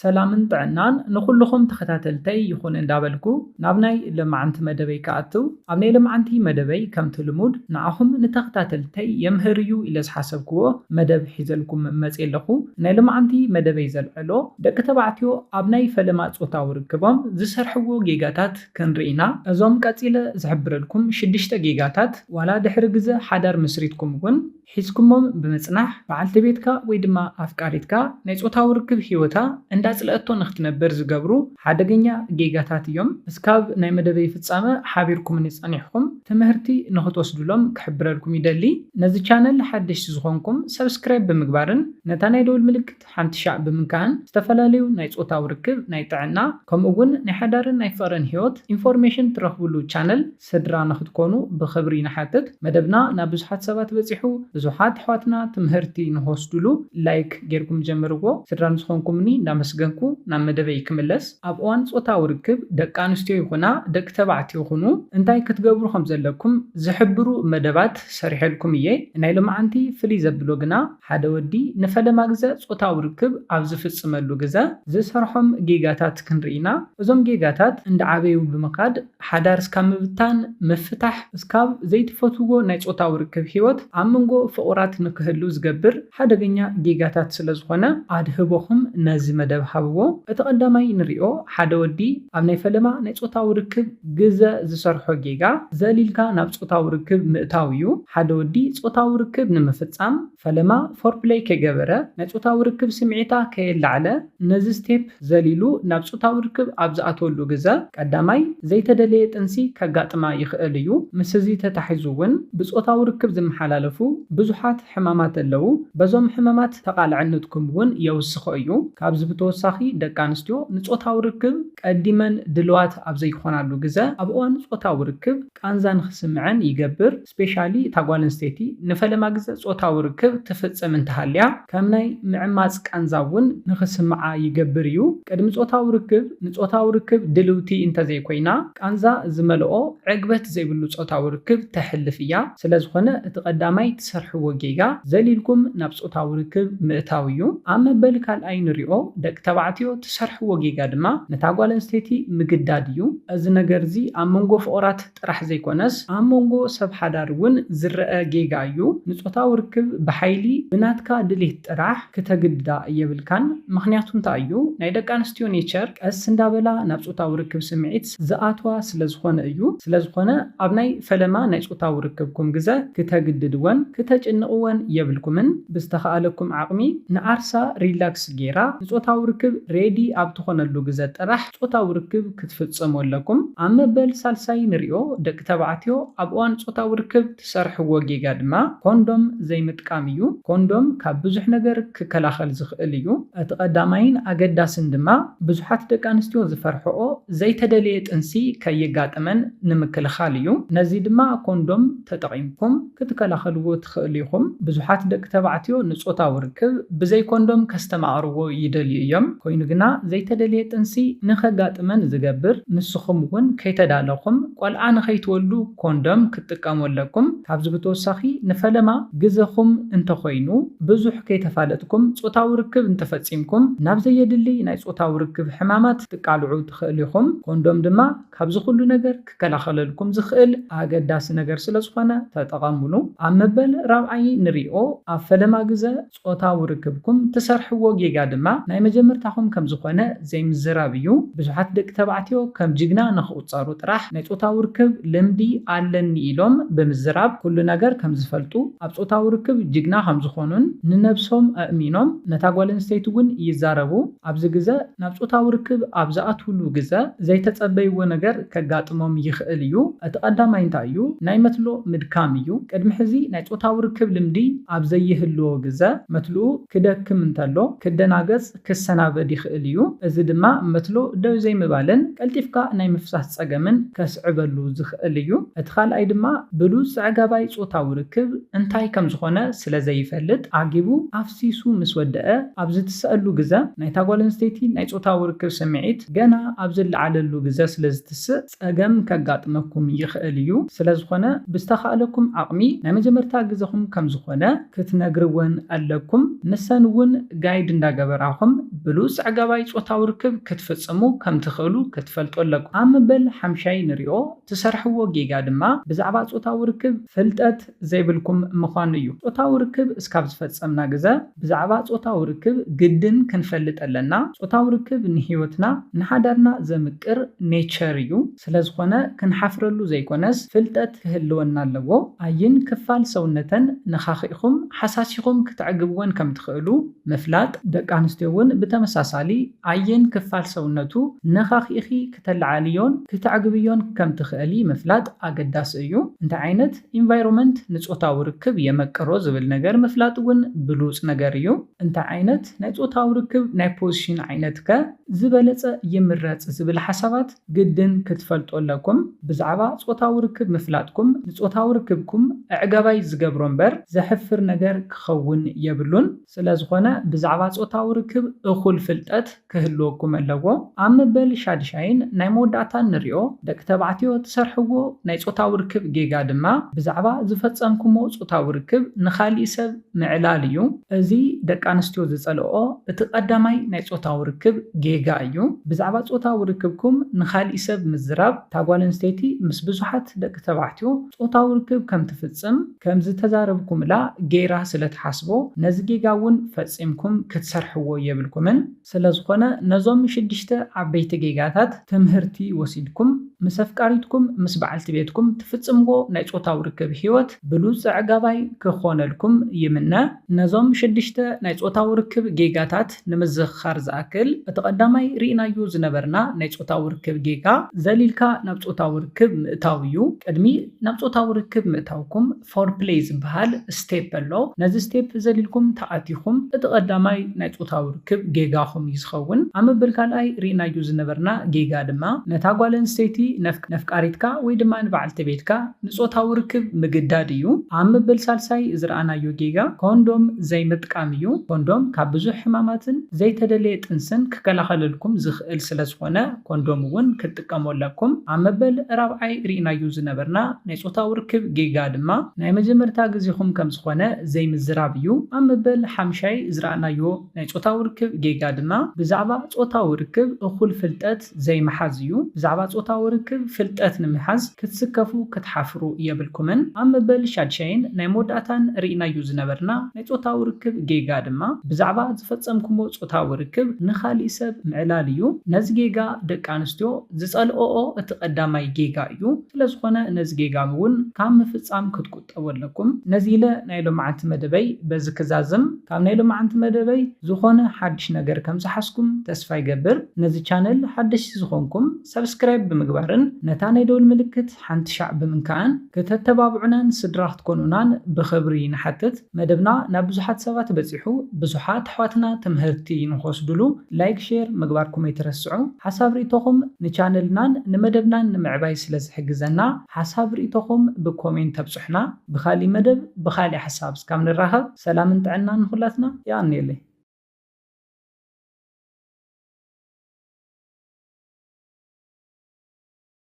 ሰላምን ጥዕናን ንኩልኩም ተኸታተልተይ ይኹን እንዳበልኩ ናብ ናይ ልምዓንቲ መደበይ ከኣትው ኣብ ናይ ልምዓንቲ መደበይ ከምቲ ልሙድ ንዓኹም ንተኸታተልተይ የምህር እዩ ኢለ ዝሓሰብክዎ መደብ ሒዘልኩም መፅእ ኣለኹ። ናይ ልምዓንቲ መደበይ ዘልዕሎ ደቂ ተባዕትዮ ኣብ ናይ ፈለማ ፆታዊ ርክቦም ዝሰርሕዎ ጌጋታት ክንርኢና። እዞም ቀፂለ ዝሕብረልኩም 6 ጌጋታት ዋላ ድሕሪ ግዜ ሓዳር ምስሪትኩም እውን ሒዝኩሞም ብምጽናሕ በዓልቲ ቤትካ ወይ ድማ ኣፍቃሪትካ ናይ ፆታዊ ርክብ ሂወታ እንዳጽለአቶ ንኽትነብር ዝገብሩ ሓደገኛ ጌጋታት እዮም። እስካብ ናይ መደበይ ፍጻመ ሓቢርኩም ንጸኒሕኩም ትምህርቲ ንኽትወስዱሎም ክሕብረልኩም ይደሊ። ነዚ ቻነል ሓድሽ ዝኾንኩም ሰብስክራይብ ብምግባርን ነታ ናይ ደወል ምልክት ሓንቲ ሻዕ ብምንካን ዝተፈላለዩ ናይ ፆታዊ ርክብ ናይ ጥዕና ከምኡ እውን ናይ ሓዳርን ናይ ፍቕርን ሂወት ኢንፎርሜሽን ትረኽብሉ ቻነል ስድራ ንኽትኮኑ ብኽብሪ ንሓትት። መደብና ናብ ብዙሓት ሰባት በፂሑ ብዙሓት ኣሕዋትና ትምህርቲ ንኽወስድሉ ላይክ ጌርኩም ጀምርዎ። ስድራ ንስኾንኩምኒ እንዳመስገንኩ ናብ መደበይ ክምለስ። ኣብ እዋን ፆታዊ ርክብ ደቂ ኣንስትዮ ይኹና ደቂ ተባዕትዮ ይኹኑ እንታይ ክትገብሩ ከም ዘለኩም ዝሕብሩ መደባት ሰሪሐልኩም እየ። ናይ ልምዓንቲ ፍልይ ዘብሎ ግና ሓደ ወዲ ንፈለማ ግዜ ፆታዊ ርክብ ኣብ ዝፍፅመሉ ግዜ ዝሰርሖም ጌጋታት ክንርኢና። እዞም ጌጋታት እንዳዓበዩ ብምኻድ ሓዳር እስካብ ምብታን ምፍታሕ እስካብ ዘይትፈትውዎ ናይ ፆታዊ ርክብ ሂወት ኣብ መንጎ ፍቑራት ንክህሉ ዝገብር ሓደገኛ ጌጋታት ስለ ዝኾነ ኣድህቦኹም ነዚ መደብ ሃብዎ። እቲ ቀዳማይ ንሪኦ ሓደ ወዲ ኣብ ናይ ፈለማ ናይ ፆታዊ ርክብ ግዜ ዝሰርሖ ጌጋ ዘሊልካ ናብ ፆታዊ ርክብ ምእታው እዩ። ሓደ ወዲ ፆታዊ ርክብ ንምፍፃም ፈለማ ፎርፕሌይ ከገበረ ናይ ፆታዊ ርክብ ስምዒታ ከየላዕለ ነዚ ስቴፕ ዘሊሉ ናብ ፆታዊ ርክብ ኣብ ዝኣተወሉ ግዜ ቀዳማይ ዘይተደለየ ጥንሲ ከጋጥማ ይኽእል እዩ። ምስ እዚ ተታሒዙ እውን ብፆታዊ ርክብ ዝመሓላለፉ ብዙሓት ሕማማት ኣለዉ። በዞም ሕማማት ተቃልዕነትኩም እውን የውስኾ እዩ። ካብዚ ብተወሳኺ ደቂ ኣንስትዮ ንፆታዊ ርክብ ቀዲመን ድልዋት ኣብ ዘይኮናሉ ግዜ ኣብ እዋን ፆታዊ ርክብ ቃንዛ ንኽስምዐን ይገብር። ስፔሻሊ እታ ጓል ኣንስተይቲ ንፈለማ ግዜ ፆታዊ ርክብ ትፍፅም እንተሃልያ ከም ናይ ምዕማፅ ቃንዛ እውን ንኽስምዓ ይገብር እዩ። ቅድሚ ፆታዊ ርክብ ንፆታዊ ርክብ ድልውቲ እንተዘይኮይና ቃንዛ ዝመልኦ ዕግበት ዘይብሉ ፆታዊ ርክብ ተሕልፍ እያ። ስለዝኾነ እቲ ቀዳማይ ትሰርሕዎ ጌጋ ዘሊልኩም ናብ ፆታዊ ርክብ ምእታው እዩ። ኣብ መበል ካልኣይ ንሪኦ ደቂ ተባዕትዮ ትሰርሕዎ ጌጋ ድማ ነታ ጓል ኣንስተይቲ ምግዳድ እዩ። እዚ ነገር እዚ ኣብ መንጎ ፍቑራት ጥራሕ ዘይኮነስ ኣብ መንጎ ሰብ ሓዳር እውን ዝረአ ጌጋ እዩ። ንፆታዊ ርክብ ብሓይሊ ብናትካ ድሌት ጥራሕ ክተግድዳ የብልካን። ምክንያቱ እንታይ እዩ? ናይ ደቂ ኣንስትዮ ኔቸር ቀስ እንዳበላ ናብ ፆታዊ ርክብ ስምዒት ዝኣትዋ ስለዝኾነ እዩ። ስለዝኾነ ኣብ ናይ ፈለማ ናይ ፆታዊ ርክብኩም ግዜ ክተግድድወን ክተጭንቕወን የብልኩምን። ብዝተኸኣለኩም ዓቕሚ ንዓርሳ ሪላክስ ጌራ ንፆታዊ ርክብ ሬዲ ኣብ ትኾነሉ ግዜ ጥራሕ ፆታዊ ርክብ ክትፍፅሙ ኣለኩም። ኣብ መበል ሳልሳይ ንሪኦ ደቂ ተባዕትዮ ኣብ እዋን ፆታዊ ርክብ ትሰርሕዎ ጌጋ ድማ ኮንዶም ዘይምጥቃም እዩ። ኮንዶም ካብ ብዙሕ ነገር ክከላኸል ዝኽእል እዩ። እቲ ቀዳማይን ኣገዳስን ድማ ብዙሓት ደቂ ኣንስትዮ ዝፈርሕኦ ዘይተደለየ ጥንሲ ከየጋጥመን ንምክልኻል እዩ። ነዚ ድማ ኮንዶም ተጠቒምኩም ክትከላኸልዎ ትኽእሉ ኢኹም። ብዙሓት ደቂ ተባዕትዮ ንፆታዊ ርክብ ብዘይ ኮንዶም ከስተማቕርዎ ይደልዩ እዮም። ኮይኑ ግና ዘይተደለየ ጥንሲ ንኸጋጥመን ዝገብር ንስኹም እውን ከይተዳለኹም ቆልዓ ንኸይትወልዱ ኮንዶም ክትጥቀሙ ኣለኩም። ካብዚ ብተወሳኺ ንፈለማ ግዜኹም እንተኾይኑ ብዙሕ ከይተፋለጥኩም ፆታዊ ርክብ እንተፈፂምኩም ናብ ዘየድሊ ናይ ፆታዊ ርክብ ሕማማት ትቃልዑ ትኽእሉ ኢኹም። ኮንዶም ድማ ካብዚ ኩሉ ነገር ክከላኸለልኩም ዝኽእል ኣገዳሲ ነገር ስለዝኾነ ተጠቐምሉ። ኣብ መበል ራብዓይ ንሪኦ ኣብ ፈለማ ግዜ ፆታዊ ርክብኩም ትሰርሕዎ ጌጋ ድማ ናይ መጀመርታኹም ከም ዝኾነ ዘይምዝራብ እዩ። ብዙሓት ደቂ ተባዕትዮ ከም ጅግና ንኽቁፀሩ ጥራሕ ናይ ፆታዊ ርክብ ልምዲ ኣለኒ ኢሎም ብምዝራብ ኩሉ ነገር ከም ዝፈልጡ ኣብ ፆታዊ ርክብ ጅግና ከም ዝኾኑን ንነብሶም ኣእሚኖም ነታ ጓል ኣንስተይቲ እውን ይዛረቡ። ኣብዚ ግዜ ናብ ፆታዊ ርክብ ኣብ ዝኣትውሉ ግዜ ዘይተፀበይዎ ነገር ከጋጥሞም ይኽእል እዩ። እቲ ቀዳማይ እንታይ እዩ? ናይ መትሎ ምድካም እዩ። ቅድሚ ሕዚ ናይ ፆታዊ ርክብ ልምዲ ኣብ ዘይህልዎ ግዜ መትልኡ ክደክም እንተሎ ክደናገፅ ክሰናበድ ይኽእል እዩ። እዚ ድማ መትሎ ደው ዘይምባልን ቀልጢፍካ ናይ ምፍሳስ ጸገምን ከስዕበሉ ዝኽእል እዩ። እቲ ካልኣይ ድማ ብሉጽ ኣጋባይ ጾታዊ ርክብ እንታይ ከም ዝኾነ ስለ ዘይፈልጥ ኣጊቡ ኣፍሲሱ ምስ ወድአ ኣብ ዝትስአሉ ግዜ ናይ ጓል ኣንስተይቲ ናይ ጾታዊ ርክብ ስምዒት ገና ኣብ ዝለዓለሉ ግዜ ስለ ዝትስእ ጸገም ከጋጥመኩም ይኽእል እዩ። ስለዝኾነ ብዝተኻእለኩም ዓቕሚ ናይ መጀመርታ ግዜኹም ከም ዝኾነ ክትነግርወን ኣለኩም። ንሰን እውን ጋይድ እንዳገበራኹም ብሉጽ ኣጋባይ ጾታዊ ርክብ ክትፍጽሙ ከም ትኽእሉ ክትፈልጡ ኣለኩም። ኣብ መበል ሓምሻይ ንሪኦ ትሰርሕዎ ጌጋ ድማ ብዛዕባ ጾታዊ ርክብ ፍልጠት ዘይብልኩም ምዃኑ እዩ። ጾታዊ ርክብ እስካብ ዝፈጸምና ግዜ ብዛዕባ ጾታዊ ርክብ ግድን ክንፈልጥ ኣለና። ጾታዊ ርክብ ንሂወትና ንሓዳርና ዘምቅር ኔቸር እዩ። ስለዝኾነ ክንሓፍረሉ ዘይኮነስ ፍልጠት ክህልወና ኣለዎ። ኣይን ክፋል ሰውነተን ነኻኺኢኹም ሓሳሲኹም ክትዕግብወን ከም ትኽእሉ ምፍላጥ፣ ደቂ ኣንስትዮ እውን ብተመሳሳሊ ኣየን ክፋል ሰውነቱ ነኻኺኢኺ ክተለዓልዮን ክትዕግብዮን ከም ትኽእሊ ምፍላጥ ኣገዳሲ እዩ። እንታይ ዓይነት ኢንቫይሮንመንት ንጾታዊ ርክብ የመቅሮ ዝብል ነገር ምፍላጥ እውን ብሉጽ ነገር እዩ። እንታይ ዓይነት ናይ ጾታዊ ርክብ ናይ ፖዚሽን ዓይነት ከ ዝበለጸ ይምረጽ ዝብል ሓሳባት ግድን ክትፈልጡ ኣለኩም። ብዛዕባ ጾታዊ ርክብ ምፍላጥኩም ንጾታዊ ርክብኩም ኣዕጋባይ ዝገብሮ እምበር ዘሕፍር ነገር ክኸውን የብሉን። ስለዝኾነ ብዛዕባ ጾታዊ ርክብ እኹል ፍልጠት ክህልወኩም ኣለዎ። ኣብ መበል ሻድሻይን ናይ መወዳእታን ንሪኦ ደቂ ተባዕትዮ ትሰርሕዎ ናይ ጾታዊ ርክብ ጌጋ ድማ ብዛዕባ ዝፈጸምኩሞ ጾታዊ ርክብ ንኻሊእ ሰብ ምዕላል እዩ። እዚ ደቂ ኣንስትዮ ዝጸልኦ እቲ ቀዳማይ ናይ ጾታዊ ርክብ ጌጋ እዩ። ብዛዕባ ጾታዊ ርክብኩም ንኻሊእ ሰብ ምዝራብ ጓል ኣንስተይቲ ምስ ብዙሓት ደቂ ተባዕትዮ ጾታዊ ርክብ ከም ትፍጽም ከም ዝተዛረብኩምላ ጌራ ስለትሓስቦ ነዚ ጌጋ እውን ፈጺምኩም ክትሰርሕዎ የብልኩምን። ስለዝኾነ ነዞም 6 ዓበይቲ ጌጋታት ትምህርቲ ወሲድኩም ምስ ኣፍቃሪትኩም ምስ በዓልቲ ቤትኩም ትፍጽምዎ ናይ ጾታዊ ርክብ ሂወት ብሉጽ ኣዕጋባይ ክኾነልኩም ይምነ። ነዞም 6 ናይ ጾታዊ ርክብ ጌጋታት ንምዝኽኻር ዝኣክል እቲ ቀዳማይ ርኢናዮ ዝነበርና ናይ ጾታዊ ርክብ ጌጋ ዘሊልካ ናብ ጾታዊ ርክብ ምእታው እዩ። ቅድሚ ናብ ጾታዊ ርክብ ምእታውኩም ፎርፕሌይ ዝበሃል ስቴፕ ኣሎ። ነዚ ስቴፕ ዘሊልኩም ተኣቲኹም እቲ ቀዳማይ ናይ ጾታዊ ርክብ ጌጋኹም እዩ ዝኸውን። ኣብ መበል ካልኣይ ርኢናዮ ዝነበርና ጌጋ ድማ ነታ ጓል ኣንስተይቲ ነፍቃሪትካ ወይ ድማ ንበዓልቲ ቤትካ ንጾታዊ ርክብ ምግዳድ እዩ። ኣብ መበል ሳልሳይ ዝረኣናዮ ጌጋ ኮንዶም ዘይምጥቃም እዩ። ኮንዶም ካብ ብዙሕ ሕማማትን ዘይተደለየ ጥንስን ክከላኸለልኩም ዝኽእል ስለዝኾነ ኮንዶም እውን ክትጥቀሙ ኣለኩም። ኣብ መበል ራብዓይ ርኢናዮ ዝነበርና ናይ ጾታዊ ርክብ ጌጋ ድማ ናይ መጀመርታ ግዜኹም ከም ዝኾነ ዘይምዝራብ እዩ። ኣብ መበል ሓምሻይ ዝረኣናዮ ናይ ጾታዊ ርክብ ጌጋ ድማ ብዛዕባ ጾታዊ ርክብ እኹል ፍልጠት ዘይመሓዝ እዩ። ብዛዕባ ጾታዊ ርክብ ፍልጠት ንምሓዝ ክትስከፉ ክትሓፍሩ የብልኩምን። ኣብ መበል ሻድሻይን ናይ መወዳእታን ርኢናዮ ዝነበርና ናይ ጾታዊ ርክብ ጌጋ ድማ ብዛዕባ ዝፈጸምኩሞ ጾታዊ ርክብ ንኻሊእ ሰብ ምዕላል እዩ። ነዚ ጌጋ ደቂ ኣንስትዮ ዝጸልኦኦ እቲ ቀዳማይ ጌጋ እዩ። ስለዝኾነ ነዚ ጌጋ እውን ካብ ምፍጻም ክትቁጠቡ ኣለኩም። ነዚ ኢለ ናይ ሎማዓንቲ መደበይ በዚ ክዛዝም ካብ ናይ ሎማዓንቲ መደበይ ዝኾነ ሓድሽ ነገር ከም ዝሓስኩም ተስፋ ይገብር። ነዚ ቻነል ሓደሽቲ ዝኾንኩም ሰብስክራይብ ብምግባርን ነታ ናይ ደወል ምልክት ሓንቲ ሻዕ ብምንካዕን ከተተባብዑናን ስድራ ክትኮኑናን ብኽብሪ ንሓትት። መደብና ናብ ብዙሓት ሰባት በፂሑ ብዙሓት ኣሕዋትና ትምህርቲ ንኽወስድሉ ላይክ ሼር ምግባርኩም ኣይትረስዑ። ሓሳብ ርእቶኹም ንቻነልናን ንመደብናን ንምዕባይ ስለ ዝሕግዘና ሓሳብ ርእቶኹም ብኮሜንት ተብፅሑና። ብኻሊእ መደብ ብኻሊእ ሓሳብ እስካብ ንራኸብ ሰላምን ጥዕናን ንኹላትና ይኣንየለይ።